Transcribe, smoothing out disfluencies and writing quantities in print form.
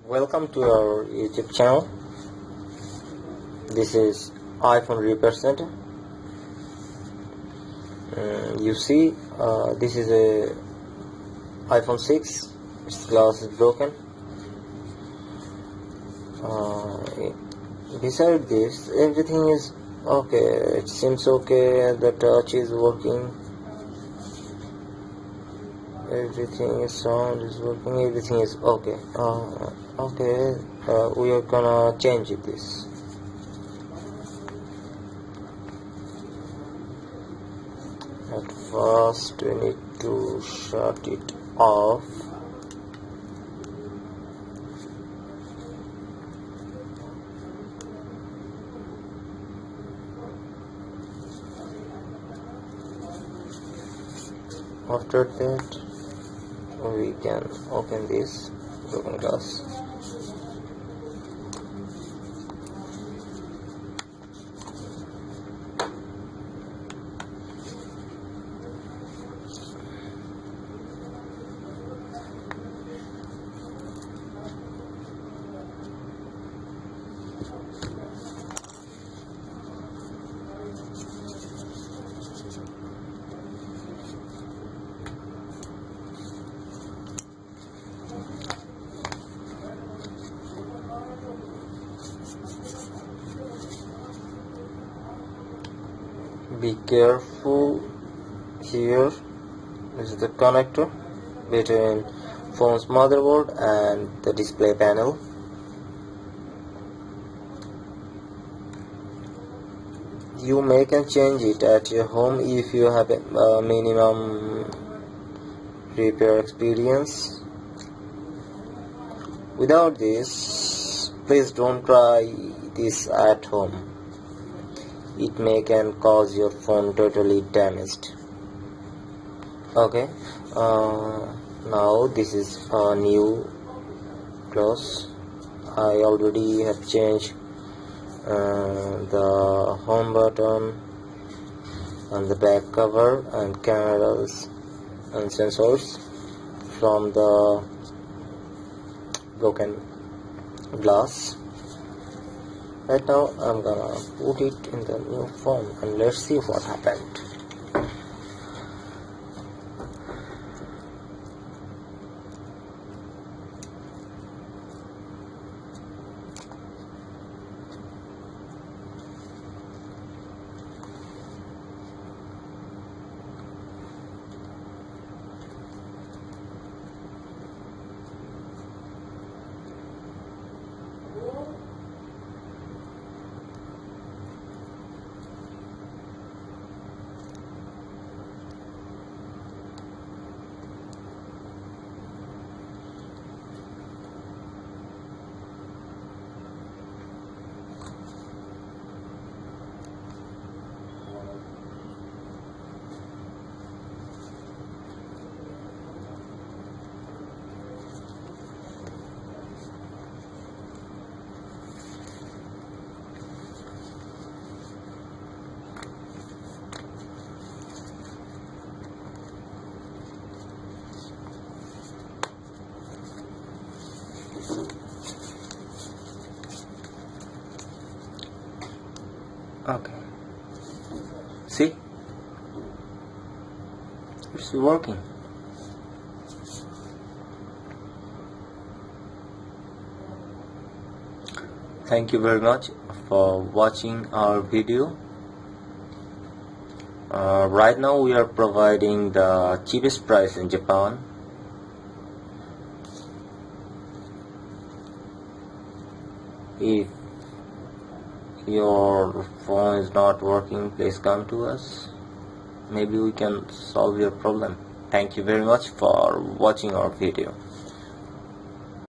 Welcome to our YouTube channel. This is iPhone Repair Center. You see, this is a iPhone 6. Its glass is broken. Beside this, everything is okay. It seems okay. The touch is working. Everything is sound is working. Everything is okay. We are gonna change this. At first, we need to shut it off. After that, we can open this broken glass. Be careful. Here is the connector between phone's motherboard and the display panel. You may can change it at your home if you have a minimum repair experience. Without this, please don't try this at home. It may can cause your phone totally damaged. Okay, now this is a new glass. I already have changed the home button and the back cover and cameras and sensors from the broken glass. Right now I'm gonna put it in the new phone and let's see what happened. Okay, see, it's working. Thank you very much for watching our video. Right now we are providing the cheapest price in Japan. If your phone is not working, please come to us. Maybe we can solve your problem. Thank you very much for watching our video.